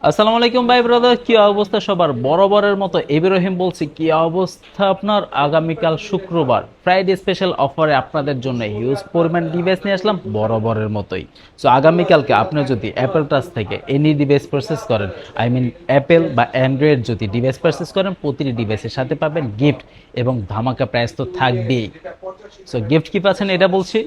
আসসালামু আলাইকুম ভাই ব্রাদার, কি অবস্থা সবার? বরাবরের মতো ইব্রাহিম বলছি। কি অবস্থা আপনার? আগামীকাল শুক্রবার ফ্রাইডে স্পেশাল অফারে আপনাদের জন্য হিউজ পরিমাণ ডিভাইস নিয়ে আসলাম বরাবরের মতোই। সো আগামীকালকে আপনি যদি অ্যাপেল টাচ থেকে এনি ডিভাইস পারচেস করেন, আই মিন অ্যাপেল বা অ্যান্ড্রয়েড যদি ডিভাইস পারচেস করেন, প্রতিটি ডিভাইসের সাথে পাবেন গিফট এবং ধামাকা প্রাইস তো থাকবেই। সো গিফট কি পাচ্ছেন এটা বলছি।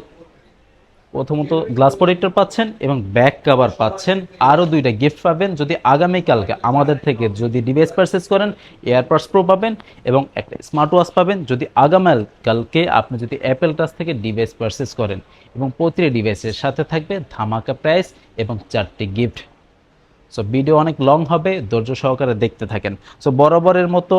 প্রথমত গ্লাস প্রোটেক্টর পাচ্ছেন এবং ব্যাক কভার পাচ্ছেন। আরও দুইটা গিফট পাবেন যদি আগামীকালকে আমাদের থেকে যদি ডিভাইস পারচেস করেন। এয়ারপডস প্রো পাবেন এবং একটা স্মার্ট ওয়াচ পাবেন যদি আগামীকালকে আপনি যদি অ্যাপেল টাচ থেকে ডিভাইস পারচেস করেন, এবং প্রতিটি ডিভাইসের সাথে থাকবে ধামাকা প্রাইস এবং 4টি গিফট। সো ভিডিও অনেক লং হবে, ধৈর্য সহকারে দেখতে থাকেন। সো বরাবরের মতো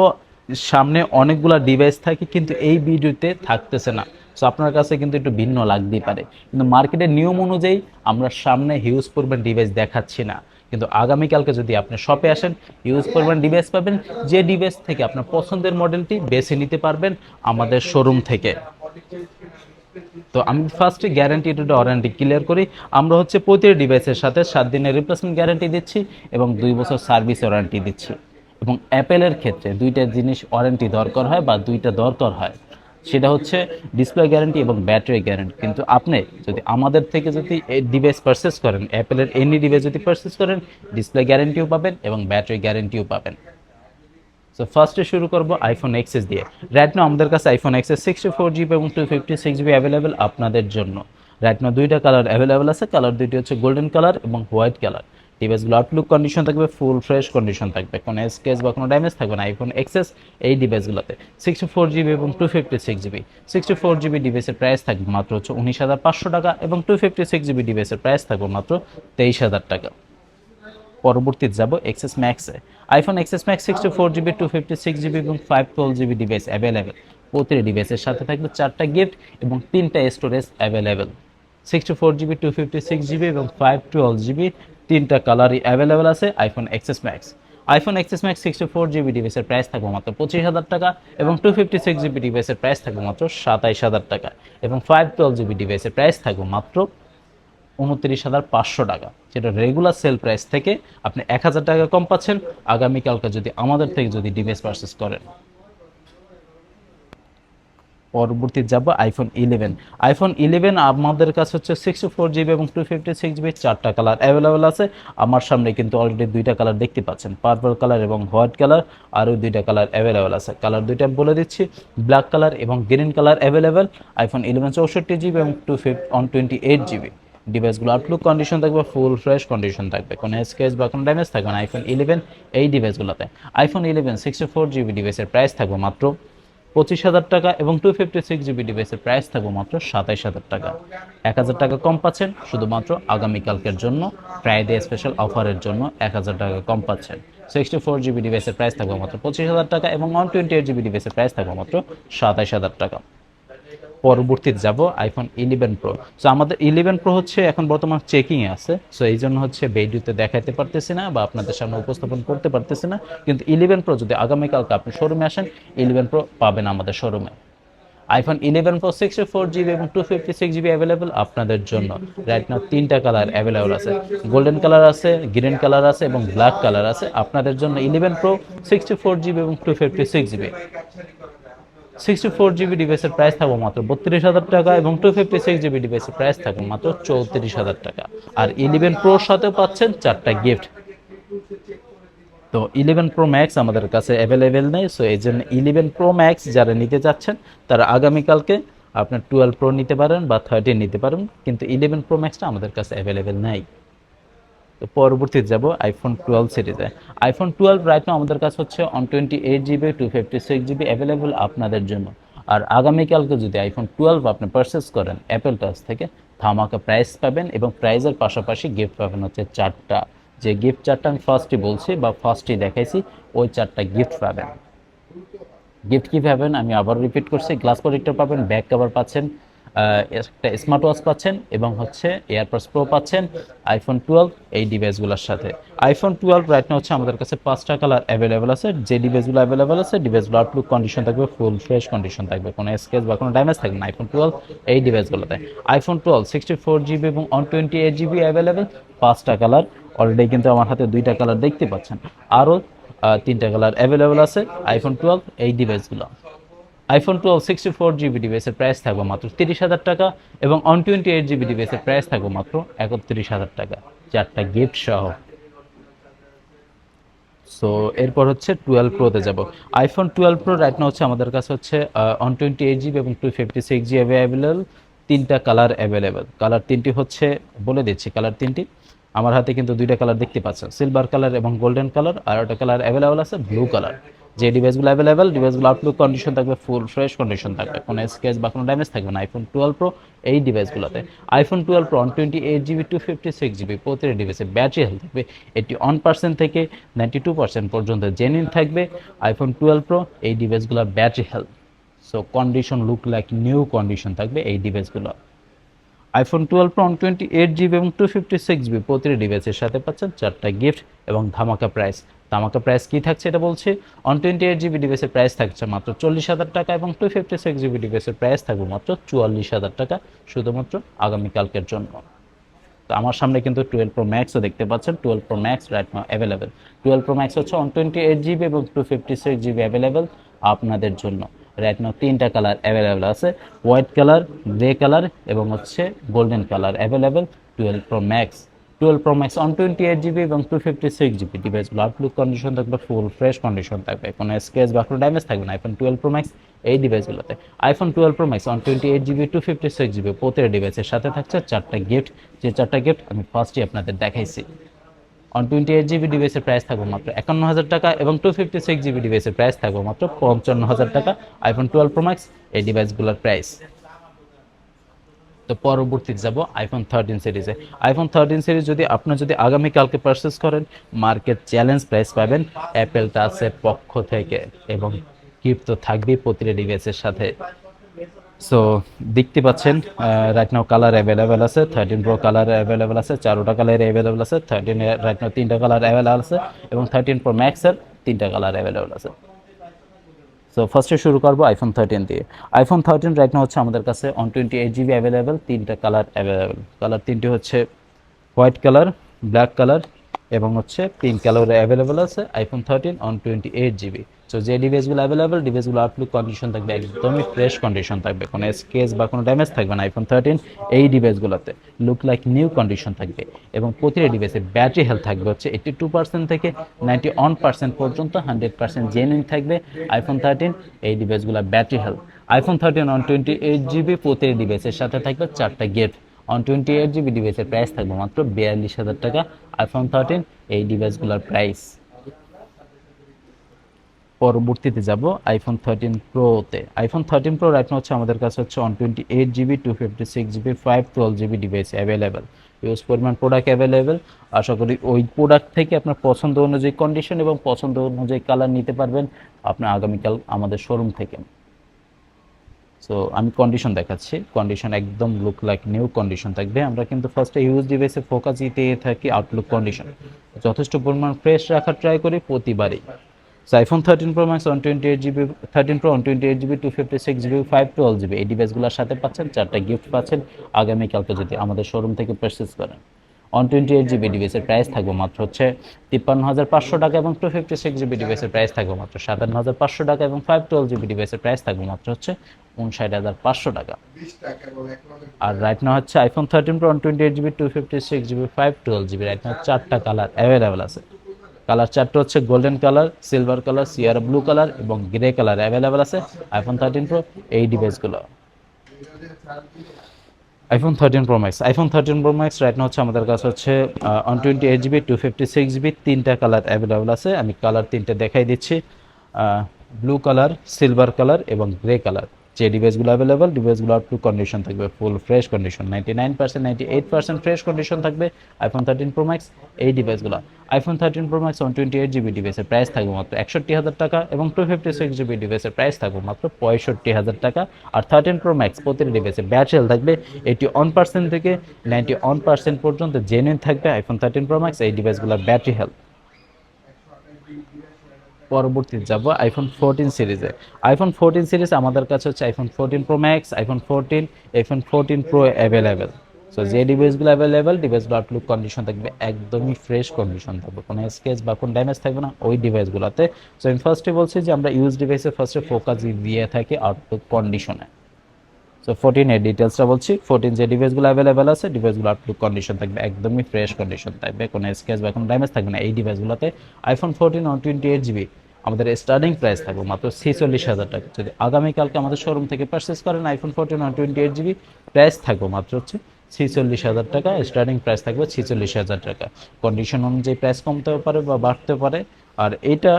সামনে অনেকগুলা ডিভাইস থাকে কিন্তু এই ভিডিওতে থাকতেছে না। সো আপনার কাছে কিন্তু একটু ভিন্ন লাগতেই পারে, কিন্তু মার্কেটের নিয়ম অনুযায়ী আমরা সামনে হিউজ পরিমাণ ডিভাইস দেখাচ্ছি না। কিন্তু আগামীকালকে যদি আপনি শপে আসেন, হিউজ পরিমাণ ডিভাইস পাবেন। যে ডিভাইস থেকে আপনার পছন্দের মডেলটি বেছে নিতে পারবেন আমাদের শোরুম থেকে। তো আমি ফার্স্টে গ্যারান্টি টু ওয়ারেন্টি ক্লিয়ার করি। আমরা হচ্ছে প্রতিটি ডিভাইসের সাথে 7 দিনের রিপ্লেসমেন্ট গ্যারান্টি দিচ্ছি এবং 2 বছর সার্ভিস ওয়ারেন্টি দিচ্ছি। এবং অ্যাপেলের ক্ষেত্রে দুইটা জিনিস ওয়ারেন্টি দরকার হয় বা দুইটা দরকার হয়, সেটা হচ্ছে ডিসপ্লে গ্যারান্টি এবং ব্যাটারি গ্যারান্টি। কিন্তু আপনি যদি আমাদের থেকে যদি এই ডিভাইস পারচেস করেন, অ্যাপেলের এনি ডিভাইস যদি পারচেস করেন, ডিসপ্লে গ্যারান্টিও পাবেন এবং ব্যাটারি গ্যারান্টিও পাবেন। সো ফার্স্টে শুরু করব আইফোন এক্সএস দিয়ে। রাইট নাও আমাদের কাছে আইফোন এক্সএস 64 জিবি এবং 256 জিবি অ্যাভেলেবেল আপনাদের জন্য। রাইট নাও দুইটা কালার অ্যাভেলেবেল আছে। কালার দুইটি হচ্ছে গোল্ডেন কালার এবং হোয়াইট কালার। ডিভাইসগুলো আউটলুক কন্ডিশন থাকবে, ফুল ফ্রেশ কন্ডিশন থাকবে, কোনো স্কেচ বা কোনো ড্যামেজ থাকবে না আইফোন এক্সএস এই ডিভাইসগুলোতে। 64 জিবি এবং 256 জিবি। 64 জিবি ডিভাইসের প্রাইস থাকবে মাত্র হচ্ছে 19,500 টাকা এবং 256 জিবি ডিভাইসের প্রাইস থাকবে মাত্র 23,000 টাকা। পরবর্তীতে যাব এক্সএস ম্যাক্সে। IPhone XS Max 64 GB, 256 GB এবং 512 জিবি ডিভাইস অ্যাভেলেবেল। প্রতিটি ডিভাইসের সাথে থাকবে 4টা গিফট এবং 3টা স্টোরেজ অ্যাভেলেবেল। 64 জিবি, 256 জিবি এবং 512 জিবি 3টা কালারই অ্যাভেলেবেল আছে iPhone XS max. IPhone XS Max 64 GB ডিভাইসের প্রাইস থাকবে মাত্র 25,000 টাকা এবং 256 জিবি ডিভাইসের প্রাইস থাকবে মাত্র 27,000 টাকা এবং 512 জিবি ডিভাইসের প্রাইস থাকবে মাত্র 29,500 টাকা, যেটা রেগুলার সেল প্রাইস থেকে আপনি 1,000 টাকা কম পাচ্ছেন আগামীকালকে যদি আমাদের থেকে যদি ডিভাইস পারচেস করেন। পরবর্তীতে যাব আইফোন 11। আইফোন 11 আমাদের কাছে হচ্ছে 64 জিবি এবং 256 জিবি 4টা কালার অ্যাভেলেবেল আছে। আমার সামনে কিন্তু অলরেডি দুইটা কালার দেখতে পাচ্ছেন, পার্পল কালার এবং হোয়াইট কালার। আরও দুইটা কালার অ্যাভেলেবেল আছে। কালার দুইটা আমি বলে দিচ্ছি, ব্ল্যাক কালার এবং green colour available. IPhone 11 64 GB এবং 128 জিবি। ডিভাইসগুলো আউটলুক কন্ডিশন থাকবে, ফুল ফ্রেশ কন্ডিশন থাকবে, কোনো স্কেচ বা কোনো ড্যামেজ থাকবে না আইফোন 11 এই ডিভাইসগুলোতে। আইফোন 11 64 জিবি ডিভাইসের প্রাইস থাকবে মাত্র 25,000 টাকা এবং 256 জিবি ডিভাইসের প্রাইস থাকবে মাত্র 27,000 টাকা। 1,000 টাকা কম পাচ্ছেন শুধুমাত্র আগামীকালকের জন্য, ফ্রাইডে স্পেশাল অফারের জন্য 1,000 টাকা কম পাচ্ছেন। 64 জিবি ডিভাইসের প্রাইস থাকবে মাত্র 25,000 টাকা এবং 128 জিবি ডিভাইসের প্রাইস থাকবে মাত্র 27,000 টাকা। পরবর্তীতে যাব আইফোন 11 প্রো। সো আমাদের 11 প্রো হচ্ছে এখন বর্তমান চেকিংয়ে আছে। সো এই জন্য হচ্ছে ভিডিওতে দেখাতে পারতেছি না বা আপনাদের সামনে উপস্থাপন করতে পারতেছি না। কিন্তু 11 প্রো যদি আগামীকালকে আপনি শোরুমে আসেন, 11 প্রো পাবেন আমাদের শোরুমে। আইফোন 11 প্রো 64 জিবি এবং 256 জিবি অ্যাভেলেবেল আপনাদের জন্য। রাইট নাও 3টা কালার অ্যাভেলেবেল আছে, গোল্ডেন কালার আছে, গ্রিন কালার আছে এবং ব্ল্যাক কালার আছে আপনাদের জন্য। 11 প্রো 64 জিবি এবং 256 জিবি। 64 জিবি ডিভাইসের প্রাইস থাকবে মাত্র 32,000 টাকা এবং 256 জিবি ডিভাইসের প্রাইস থাকবে মাত্র 34,000 টাকা। আর 11 প্রোর সাথেও পাচ্ছেন 4টা গিফট। তো 11 প্রো ম্যাক্স আমাদের কাছে অ্যাভেলেবেল নেই। সো এই জন্য 11 প্রো ম্যাক্স যারা নিতে চাচ্ছেন তারা আগামীকালকে আপনার 12 প্রো নিতে পারেন বা 13 নিতে পারেন, কিন্তু 11 প্রো ম্যাক্সটা আমাদের কাছে অ্যাভেলেবেল নাই। তো পরবর্তীতে যাব আইফোন 12 সিরিজে। আইফোন 12 রাইট নাও আমাদের কাছে হচ্ছে 128 জিবি, 256 জিবি অ্যাভেলেবেল আপনাদের জন্য। আর আগামীকালকে যদি আইফোন 12 আপনি পারচেস করেন অ্যাপেল টাচ থেকে, ধামাকা প্রাইস পাবেন এবং প্রাইজের পাশাপাশি গিফট পাবেন হচ্ছে 4টা। যে গিফট 4টা আমি ফার্স্টই বলছি বা ফার্স্টই দেখাইছি, ওই 4টা গিফট পাবেন। গিফট কী পাবেন আমি আবার রিপিট করছি, গ্লাস প্রোটেক্টর পাবেন, ব্যাক কভার পাচ্ছেন, একটা স্মার্ট ওয়াচ পাচ্ছেন এবং হচ্ছে এয়ারপডস প্রো পাচ্ছেন আইফোন 12 এই ডিভাইসগুলোর সাথে। আইফোন 12 রাইট না হচ্ছে আমাদের কাছে 5টা কালার অ্যাভেলেবেল আছে। যে ডিভাইসগুলো অ্যাভেলেবেল আছে ডিভাইসগুলো আউটলুক কন্ডিশন থাকবে, ফুল ফ্রেশ কন্ডিশন থাকবে, কোনো স্কেচ বা কোনো ড্যামেজ থাকবে না আইফোন 12 এই ডিভাইসগুলোতে। আইফোন 12 64 জিবি এবং 128 জিবি অ্যাভেলেবেল, 5টা কালার অলরেডি কিন্তু আমার হাতে দুইটা কালার দেখতে পাচ্ছেন, আরও তিনটা কালার অ্যাভেলেবেল আছে আইফোন 12 এই ডিভাইসগুলো। আইফোন 12 64 জিবি ডিভাইসের প্রাইস থাকবে মাত্র 30,000 টাকা, এবং 128 জিবি ডিভাইসের প্রাইস থাকবে মাত্র 31,000 টাকা, চারটা গিফট সহ। সো এরপর হচ্ছে 12 প্রোতে যাব। আইফোন 12 প্রো রাইট না হচ্ছে আমাদের কাছে হচ্ছে 128 জিবি এবং 256 জিবি অ্যাভেলেবেল, তিনটা কালার অ্যাভেলেবেল। কালার তিনটি হচ্ছে, বলে দিচ্ছি কালার তিনটি, আমার হাতে কিন্তু দুইটা কালার দেখতে পাচ্ছেন, সিলভার কালার এবং গোল্ডেন কালার, আর একটা কালার অ্যাভেলেবেল আছে ব্লু কালার। যে ডিভাইসগুলো অ্যাভেলেবেল, ডিভাইসগুলো আউটলুক কন্ডিশন থাকবে, ফুল ফ্রেশ কন্ডিশন থাকবে, কোনো স্ক্র্যাচ বা কোনো ড্যামেজ থাকবে না আইফোন 12 প্রো এই ডিভাইসগুলোতে। আইফোন 12 প্রো 128 জিবি 256 জিবি প্রতিটি ডিভাইসে ব্যাটারি হেলথ থাকবে 81% থেকে 92% পর্যন্ত জেনুইন থাকবে আইফোন 12 প্রো এই ডিভাইসগুলোর battery health. So condition look like new condition থাকবে এই ডিভাইসগুলো। আইফোন 12 প্রো 128 জিবি এবং 256 জিবি প্রতিটি ডিভাইসের সাথে পাচ্ছেন চারটা গিফট এবং ধামাকা প্রাইস। ধামাকা প্রাইস কি থাকছে এটা বলছি, 128 জিবি ডিভাইসের প্রাইস থাকছে মাত্র 40,000 টাকা, এবং 256 জিবি ডিভাইসের প্রাইস থাকবে মাত্র 44,000 টাকা, শুধুমাত্র আগামীকালকের জন্য। তো আমার সামনে কিন্তু 12 প্রো ম্যাক্সও দেখতে পাচ্ছেন, 12 Pro Max right now available. 12 Pro max হচ্ছে 128 জিবি এবং 256 জিবি অ্যাভেলেবেল আপনাদের জন্য। রাইট নাও তিনটা কালার অ্যাভেলেবেল আছে, হোয়াইট কালার, গ্রে কালার এবং হচ্ছে golden colour available 12 Pro max. 12 Pro Max 128 GB এবং 256 জিবি ডিভাইসগুলো আউটলুক কন্ডিশন থাকবে, ফুল ফ্রেশ কন্ডিশন থাকবে, কোনো স্ক্র্যাচ বা কোনো ড্যামেজ থাকবে না আইফোন 12 প্রো ম্যাক্স এই ডিভাইসগুলোতে। IPhone 12 Pro Max 128 GB 256 GB প্রতিটা ডিভাইসের সাথে থাকছে চারটা গিফট, যে চারটা গিফট আমি ফার্স্টই আপনাদের দেখাইছি। 128 জিবি ডিভাইসের প্রাইস থাকবে মাত্র 51,000 টাকা, এবং 256 জিবি ডিভাইসের প্রাইস থাকবে মাত্র 55,000 টাকা আইফোন 12 প্রো ম্যাক্স এই ডিভাইসগুলোর প্রাইস। তো পরবর্তীতে যাব আইফোন 13 সিরিজে। আইফোন 13 সিরিজ যদি আপনার যদি আগামীকালকে পারচেস করেন, মার্কেট চ্যালেঞ্জ প্রাইস পাবেন অ্যাপেল টাচের পক্ষ থেকে, এবং গিফট তো থাকবেই প্রতিটা ডিভাইসের সাথে। সো দেখতে পাচ্ছেন রাইট নাও কালার অ্যাভেলেবেল আছে, 13 প্রো কালার অ্যাভেলেবেল আছে, চারোটা কালার অ্যাভেলেবেল আছে, 13 রাইট নাও তিনটা কালার অ্যাভেলেবেল আছে, এবং 13 প্রো ম্যাক্সের তিনটা কালার অ্যাভেলেবেল আছে। সো ফার্স্টে শুরু করবো আইফোন 13 দিয়ে। আইফোন 13 রাইট নাও হচ্ছে আমাদের কাছে 128 জিবি অ্যাভেলেবেল, তিনটা কালার অ্যাভেলেবেল। কালার তিনটি হচ্ছে হোয়াইট কালার, ব্ল্যাক কালার এবং হচ্ছে পিঙ্ক কালার অ্যাভেলেবেল আছে আইফোন 13 128 জিবি। সো যে ডিভাইসগুলো অ্যাভেলেবেল, ডিভাইসগুলো আউটলুক কন্ডিশন থাকবে একদমই ফ্রেশ কন্ডিশন থাকবে, কোনো স্কেচ বা কোনো ড্যামেজ থাকবে না আইফোন 13 এই ডিভাইসগুলোতে, লুক লাইক নিউ কন্ডিশন থাকবে, এবং প্রতিটা ডিভাইসের ব্যাটারি হেলথ থাকবে হচ্ছে 82% থেকে 91% পর্যন্ত, 100% জেনুইন থাকবে আইফোন 13 এই ডিভাইসগুলো ব্যাটারি হেলথ। আইফোন 13 128 জিবি প্রতিটি ডিভাইসের সাথে থাকবে চারটা গিফট। 128 জিবি ডিভাইসের প্রাইস থাকবে মাত্র 42,000 টাকা আইফোন 13 এই ডিভাইসগুলোর প্রাইস। পরবর্তীতে যাব আইফোন 13 প্রোতে। আইফোন 13 প্রো রাইট হচ্ছে আমাদের কাছে হচ্ছে 128 GB 256 GB 512 GB device available, use পরিমাণ প্রোডাক্ট অ্যাভেলেবেল। আশা করি ওই প্রোডাক্ট থেকে আপনার পছন্দ অনুযায়ী কন্ডিশন এবং পছন্দ অনুযায়ী কালার নিতে পারবেন আপনার আগামীকাল আমাদের শোরুম থেকে। সো আমি কন্ডিশন দেখাচ্ছি, কন্ডিশন একদম লুক লাইক নিউ কন্ডিশন থাকবে। আমরা কিন্তু ফার্স্টে ইউজ ডিভাইসে ফোকাস দিতে থাকি আউটলুক কন্ডিশন, যথেষ্ট পরিমাণ ফ্রেশ রাখার ট্রাই করি প্রতিবারই। So iPhone 13 Pro Max 128 GB, 13 Pro 128 GB 256 GB 512 GB এই ডিভাইসগুলোর সাথে পাচ্ছেন চারটা গিফট পাচ্ছেন আগামীকালকে যদি আমাদের শোরুম থেকে পারচেস করেন। 128 জিবি ডিভাইসের প্রাইস থাকবে মাত্র হচ্ছে 53,500 টাকা, এবং 256 জিবি ডিভাইসের প্রাইস থাকবে মাত্র 57,500 টাকা, এবং 512 জিবি ডিভাইসের প্রাইস থাকবে মাত্র হচ্ছে 59,500 টাকা। আর রাইট না হচ্ছে iPhone 13 Pro 128 GB 256 GB 512 GB right না চারটা কালার অ্যাভেলেবেল আছে। কালার চারটা হচ্ছে golden colour, silver colour, Sierra blue colour এবং গ্রে কালার অ্যাভেলেবেল আছে আইফোন 13 প্রো এই ডিভাইসগুলো। IPhone 13 Pro Max, iPhone 13 Pro Max right now হচ্ছে আমাদের কাছে হচ্ছে 128 জিবি 256 জিবি তিনটা কালার অ্যাভেলেবেল আছে। আমি কালার তিনটে দেখাই দিচ্ছি, ব্লু কালার, সিলভার কালার এবং গ্রে কালার। যে ডিভাইসগুলো অ্যাভেলেবেল, ডিভাইসগুলো আউটলুক কন্ডিশন থাকবে full fresh condition, 99% 98% fresh condition থাকবে আইফোন 13 প্রো ম্যাক্স এই ডিভাইসগুলো। আইফোন 13 প্রো ম্যাক্স 128 জিবি ডিভাইসের প্রাইস থাকবে মাত্র 61,000 টাকা, এবং 256 জিবি ডিভাইসের প্রাইস থাকবে মাত্র 65,000 টাকা। আর 13 প্রো ম্যাক্স প্রতিটি ডিভাইসে ব্যাটারি হেলথ থাকবে 81% থেকে 91% পর্যন্ত জেনুইন থাকবে আইফোন 13 প্রো ম্যাক্স এই ডিভাইসগুলোর ব্যাটারি হেলথ। পরবর্তীতে যাব আইফোন 14 সিরিজে। আইফোন 14 সিরিজ আমাদের কাছে হচ্ছে iPhone 14 pro Max, iPhone 14, iPhone 14 pro available. So যে ডিভাইসগুলো অ্যাভেলেবেল, ডিভাইসগুলো আউটলুক কন্ডিশন থাকবে একদমই ফ্রেশ কন্ডিশন থাকবে, কোনো স্কেচ বা কোনো ড্যামেজ থাকবে না ওই ডিভাইসগুলোতে। সো আমি ফার্স্টে বলছি যে আমরা ইউজ ডিভাইসে ফার্স্টে ফোকাস দিয়ে থাকি আউটলুক কন্ডিশনে। সো 14 এর ডিটেলসটা বলছি। 14 যে ডিভাইসগুলো অ্যাভেলেবেল আছে, ডিভাইসগুলো আউটলুক কন্ডিশন থাকবে একদমই ফ্রেশ কন্ডিশন থাকবে, কোনো স্কেচ বা কোনো ড্যামেজ থাকবে না এই ডিভাইসগুলোতে। আইফোন 14 128GB আমাদের স্টার্টিং প্রাইস থাকবে মাত্র 46,000 টাকা। যদি আগামীকালকে আমাদের শোরুম থেকে পারচেস করেন আইফোন 14 128GB, প্রাইস থাকবে মাত্র হচ্ছে 46,000 টাকা, স্টার্টিং প্রাইস থাকবে 46,000 টাকা। কন্ডিশন অনুযায়ী প্রাইস কমতেও পারে বা বাড়তেও পারে, আর এটা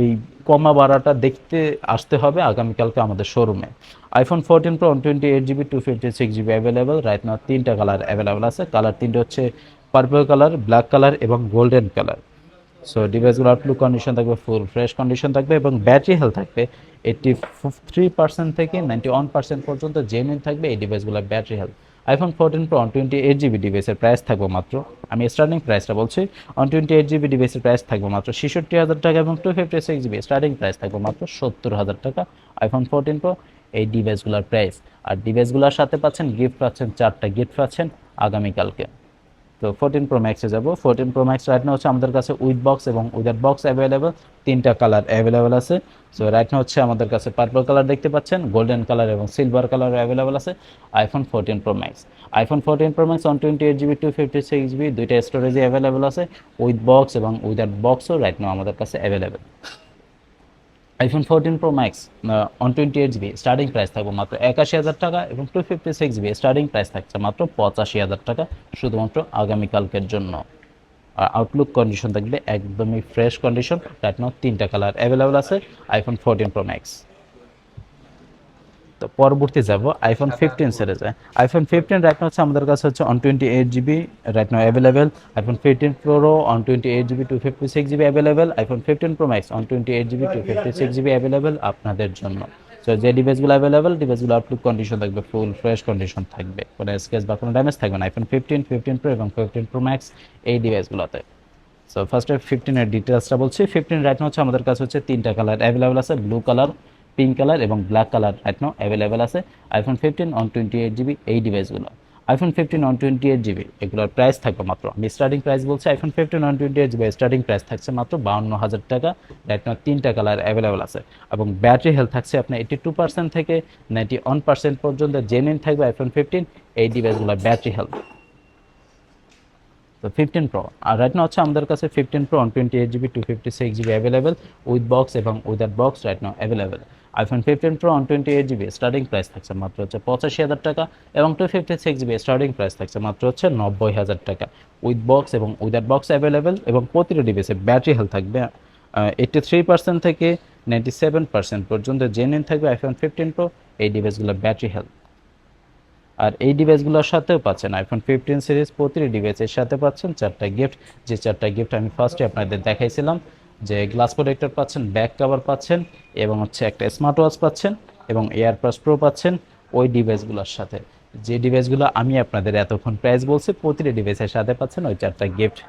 এই কমা বাড়াটা দেখতে আসতে হবে আগামীকালকে আমাদের শোরুমে। IPhone 14 Pro 128GB 256GB available, right now তিনটা কালার অ্যাভেলেবেল আছে। কালার তিনটে হচ্ছে পার্পল কালার, ব্ল্যাক কালার এবং গোল্ডেন কালার। সো ডিভাইসগুলো আউটলুক কন্ডিশন থাকবে ফুল ফ্রেশ কন্ডিশন থাকবে, এবং ব্যাটারি হেলথ থাকবে 83% থেকে 91% পর্যন্ত জেনুইন থাকবে এই ডিভাইসগুলোর battery health. IPhone 14 Pro 128GB ডিভাইসের প্রাইস থাকবে মাত্র, আমি স্টার্টিং প্রাইসটা বলছি, 128GB ডিভাইসের প্রাইস থাকবে মাত্র 66,000 টাকা, এবং 256GB স্টার্টিং প্রাইস থাকবে মাত্র 70,000 টাকা আইফোন 14 প্রো এই ডিভাইসগুলোর প্রাইস। আর ডিভাইসগুলোর সাথে পাচ্ছেন গিফট, পাচ্ছেন 4টা গিফট পাচ্ছেন আগামীকালকে। তো 14 প্রো ম্যাক্সে যাব। 14 প্রো ম্যাক্স রাইট নাও হচ্ছে আমাদের কাছে উইথ বক্স এবং উইদাউট বক্স অ্যাভেলেবেল, তিনটা কালার অ্যাভেলেবেল আছে। সো রাইট নাও হচ্ছে আমাদের কাছে পার্পল কালার দেখতে পাচ্ছেন, গোল্ডেন কালার এবং সিলভার কালার অ্যাভেলেবেল আছে iPhone 14 pro Max. IPhone 14 pro max 128GB 256GB দুইটা স্টোরেজে অ্যাভেলেবেল আছে, উইথ বক্স এবং উইদাউট বক্সও রাইট নাও আমাদের কাছে available. IPhone 14 pro max 128GB starting price থাকবে মাত্র 81,000 টাকা, এবং 256GB স্টার্টিং প্রাইস থাকছে মাত্র 85,000 টাকা শুধুমাত্র আগামীকালকের জন্য। আর আউটলুক কন্ডিশন থাকবে একদমই ফ্রেশ কন্ডিশন, রাইট নাও তিনটা কালার অ্যাভেলেবেল আছে আইফোন 14 প্রো ম্যাক্স। তো পরবর্তী যাব আইফোন 15 সিরিজে। আইফোন 15 রাইট নাও হচ্ছে আমাদের কাছে হচ্ছে 128GB right now available. IPhone 15 Pro 128GB 256GB available. IPhone 15 pro max 128GB 256GB available আপনাদের জন্য। তো যে ডিভাইসগুলো অ্যাভেলেবেল, ডিভাইসগুলো আউটলুক কন্ডিশন থাকবে ফুল ফ্রেশ কন্ডিশন থাকবে, কোনো স্কেচ বা কোনো ড্যামেজ থাকবে না আইফোন 15, 15 প্রো এবং 15 প্রো ম্যাক্স এই ডিভাইসগুলোতে। সো ফার্স্টে 15 এর ডিটেলসটা বলছি। 15 রাইট নাও হচ্ছে আমাদের কাছে হচ্ছে তিনটা কালার অ্যাভেলেবেল আছে, ব্লু কালার, পিঙ্ক কালার এবং black colour right now available আছে আইফোন 15 128GB এই ডিভাইসগুলো। আইফোন 15 128GB এগুলোর প্রাইস থাকবে মাত্র, আমি স্টার্টিং প্রাইস বলছি, আইফোন 15 128GB স্টার্টিং প্রাইস থাকছে মাত্র 52,000 টাকা। রাইট নাও তিনটা কালার অ্যাভেলেবেল আছে, এবং ব্যাটারি হেলথ থাকছে আপনার 82% থেকে 91% পর্যন্ত জেনুইন থাকবে আইফোন 15 এই ডিভাইসগুলোর ব্যাটারি হেলথ। তো 15 প্রো আর রাইট নাও হচ্ছে আমাদের কাছে 15 Pro 128GB 256GB available, with box এবং without box right now available. IPhone 15 Pro 128GB starting price থাকছে মাত্র হচ্ছে 85,000 টাকা, এবং 256GB স্টার্টিং প্রাইস থাকছে মাত্র হচ্ছে 90,000 টাকা, উইথ বক্স এবং উইদাউট বক্স অ্যাভেলেবেল। এবং প্রতিটা ডিভাইসে ব্যাটারি হেলথ থাকবে 83% থেকে 97% পর্যন্ত জেনুইন থাকবে আইফোন 15 প্রো এই ডিভাইসগুলোর ব্যাটারি হেলথ। আর এই ডিভাইসগুলোর সাথেও পাচ্ছেন আইফোন 15 সিরিজ প্রতিটি ডিভাইসের সাথে পাচ্ছেন 4টা গিফট, যে 4টা গিফট আমি ফার্স্টে আপনাদের দেখাইছিলাম, যে গ্লাস প্রোটেক্টর পাচ্ছেন, ব্যাক কভার পাচ্ছেন, এবং হচ্ছে একটা স্মার্ট ওয়াচ পাচ্ছেন, এবং এয়ারপ্লাস প্রো পাচ্ছেন ওই ডিভাইসগুলোর সাথে। যে ডিভাইসগুলো আমি আপনাদের এতক্ষণ প্রাইস বলছি প্রতিটি ডিভাইসের সাথে পাচ্ছেন ওই 4টা গিফট।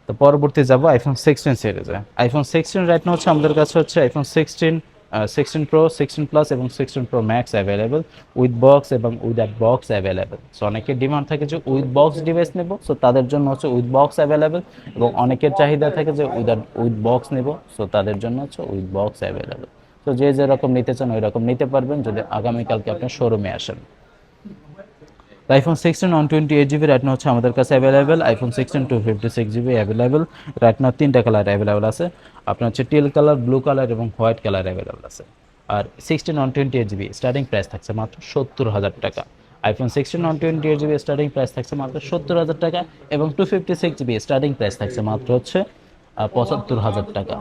তো পরবর্তী যাব আইফোন 16 সিরিজে। আইফোন 16 রাইট নাও হচ্ছে আমাদের কাছে হচ্ছে আইফোন 16 প্রো, 16 প্লাস এবং 16 pro max available, with box এবং উইদাউট বক্স অ্যাভেলেবেল। সো অনেকের ডিমান্ড থাকে যে উইথ বক্স ডিভাইস নেব, সো তাদের জন্য হচ্ছে উইথ বক্স অ্যাভেলেবেল, এবং অনেকের চাহিদা থাকে যে উইথ বক্স নেব, সো তাদের জন্য হচ্ছে উইথ বক্স অ্যাভেলেবেল। তো যে যেরকম নিতে চান ওই রকম নিতে পারবেন যদি আগামীকালকে আপনার শোরুমে আসেন। আইফোন 16 128GB রাইট নাও হচ্ছে আমাদের কাছে available, iPhone 16 256GB available, right now তিনটা কালার অ্যাভেলেবেল আছে আপনার হচ্ছে টিল কালার, ব্লু কালার এবং হোয়াইট কালার অ্যাভেলেবেল আছে। আর 16 128GB স্টার্টিং প্রাইস থাকছে মাত্র 70,000 টাকা। আইফোন 16 128GB স্টার্টিং প্রাইস থাকছে মাত্র 70,000 টাকা, এবং 256GB স্টার্টিং প্রাইস থাকছে মাত্র হচ্ছে 75,000 টাকা।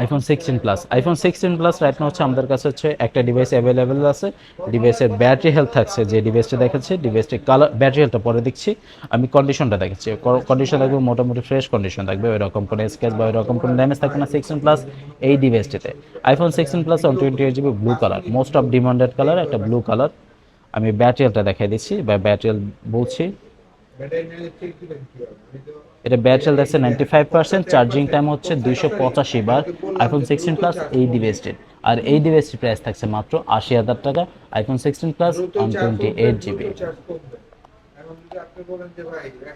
IPhone 16 plus, iPhone 16 plus right now হচ্ছে আমাদের কাছে হচ্ছে একটা ডিভাইস অ্যাভেলেবেল আছে, ডিভাইসের ব্যাটারি হেলথ থাকছে, যে ডিভাইসটা দেখাচ্ছে ডিভাইসটি কালার ব্যাটারি হেলথটা পরে দেখছি, আমি কন্ডিশনটা দেখাচ্ছি। কন্ডিশন থাকবে মোটামুটি ফ্রেশ কন্ডিশন থাকবে, ওই রকম কোনো স্ক্র্যাচ বা ওই রকম কোনো ড্যামেজ থাকবে না 16 প্লাস এই ডিভাইসটিতে। IPhone 16 plus 128GB blue colour, most of demanded colour একটা ব্লু কালার। আমি ব্যাটারি হেলথটা দেখাই দিচ্ছি বা ব্যাটারি হেলথ বলছি, এটা ব্যাটারি দেখছে 95%, চার্জিং টাইম হচ্ছে 285 বার আইফোন 16 প্লাস এই ডিভাইসটির। আর এই ডিভাইসটির প্রাইস থাকছে মাত্র 80,000 টাকা, আইফোন 16 প্লাস 128 জিবি।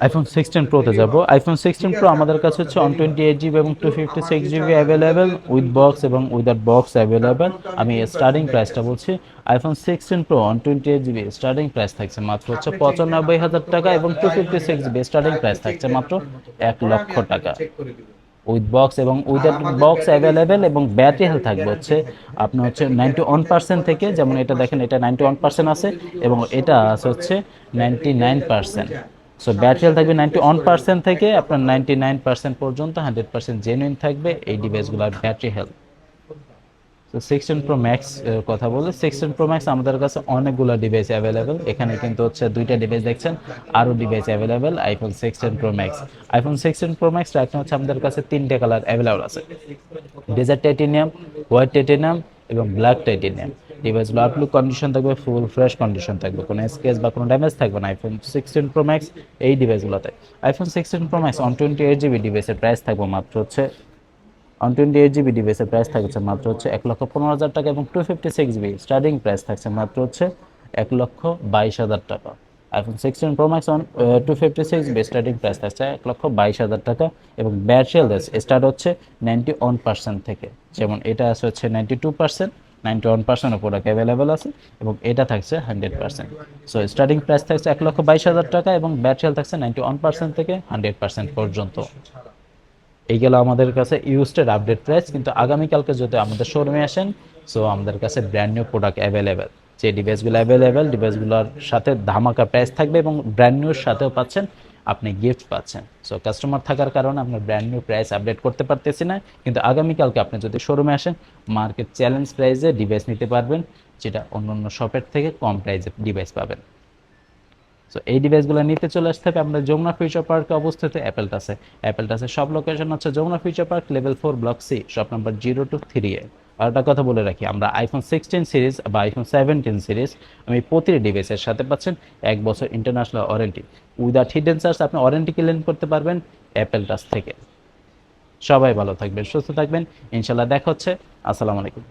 আইফোন 16 প্রোতে যাব। আইফোন 16 প্রো আমাদের কাছে হচ্ছে 128 জিবি এবং 256 জিবি অ্যাভেলেবেল, উইথ বক্স এবং উইদাউট বক্স অ্যাভেলেবেল। আমি স্টার্টিং প্রাইসটা বলছি। IPhone 16 pro 128 GB starting price থাকছে মাত্র হচ্ছে 95,000 টাকা এবং 256 জিবি স্টার্টিং প্রাইস থাকছে মাত্র 1,00,000 টাকা, উইথ বক্স এবং উইদাউট বক্স অ্যাভেলেবেল। এবং ব্যাটারি হেলথ থাকবে হচ্ছে আপনার হচ্ছে 91% থেকে, যেমন এটা দেখেন এটা 91% আছে এবং এটা আছে হচ্ছে 99%। সো ব্যাটারি হেলথ থাকবে 91% থেকে আপনার 99% পর্যন্ত, 100% জেনুইন থাকবে এই ডিভাইসগুলোর ব্যাটারি হেলথ। তো 16 প্রো ম্যাক্স কথা বলে, 16 প্রো ম্যাক্স আমাদের কাছে অনেকগুলো ডিভাইস অ্যাভেলেবেল। এখানে কিন্তু হচ্ছে দুইটা ডিভাইস দেখছেন, আরও device available iPhone 16 pro Max. IPhone 16 pro max রাখতে হচ্ছে আমাদের কাছে তিনটে কালার অ্যাভেলেবল আছে, ডেজার্ট টাইটেনিয়াম, হোয়াইট টাইটেনিয়াম এবং ব্ল্যাক টাইটেনিয়াম। ডিভাইসগুলো আউটলুক কন্ডিশন থাকবে, ফুল ফ্রেশ কন্ডিশন থাকবে, কোনো স্কেচ বা কোনো ড্যামেজ থাকবে না আইফোন 16 প্রো ম্যাক্স এই ডিভাইসগুলোতে। আইফোন 16 প্রো ম্যাক্স 128 জিবি ডিভাইসের প্রাইস থাকবে মাত্র হচ্ছে 128 জিবি ডিভাইসের প্রাইস থাকছে মাত্র হচ্ছে 1,15,000 টাকা এবং 256 জিবি স্টার্টিং প্রাইস থাকছে মাত্র হচ্ছে 1,22,000 টাকা। IPhone 16 pro max 256 GB starting price থাকছে 1,22,000 টাকা এবং ব্যাটারি হেলথ স্টার্ট হচ্ছে 91% থেকে, যেমন এটা আছে হচ্ছে 92%, 91% প্রোডাক্ট অ্যাভেলেবেল আছে এবং এটা থাকছে 100%। সো স্টার্টিং প্রাইস থাকছে 1,22,000 টাকা এবং ব্যাটারি হেলথ থাকছে 91% থেকে 100% পর্যন্ত। এই গেল আমাদের কাছে ইউজড আপডেট প্রাইস। কিন্তু আগামীকালকে যদি আমাদের শোরুমে আসেন, সো আমাদের কাছে ব্র্যান্ড নিউ প্রোডাক্ট অ্যাভেলেবেল, যে ডিভাইসগুলো অ্যাভেলেবেল ডিভাইসগুলোর সাথে ধামাকা প্রাইস থাকবে এবং ব্র্যান্ড নিউর সাথেও পাচ্ছেন আপনি গিফট পাচ্ছেন। সো কাস্টমার থাকার কারণে আমরা ব্র্যান্ড নিউ প্রাইস আপডেট করতে পারতেছি না, কিন্তু আগামীকালকে আপনি যদি শোরুমে আসেন মার্কেট চ্যালেঞ্জ প্রাইসে ডিভাইস নিতে পারবেন, যেটা অন্য অন্য শপের থেকে কম প্রাইসে ডিভাইস পাবেন। সো এই ডিভাইসগুলো নিতে চলে আসতে হবে আমরা যমুনা ফিউচার পার্কে অবস্থিত অ্যাপেলটাসে সব লোকেশন হচ্ছে Jamuna future park level 4 block C, shop number 023A। আর একটা কথা বলে রাখি, আমরা আইফোন 16 সিরিজ বা আইফোন 17 সিরিজ আমি প্রতিটি ডিভাইসের সাথে পাচ্ছেন 1 বছর international warranty, without hidden charge আপনি ওয়ারেন্টি ক্লেম করতে পারবেন অ্যাপেলটাস থেকে। সবাই ভালো থাকবেন, সুস্থ থাকবেন, ইনশাল্লাহ দেখা হচ্ছে। আসসালামু আলাইকুম।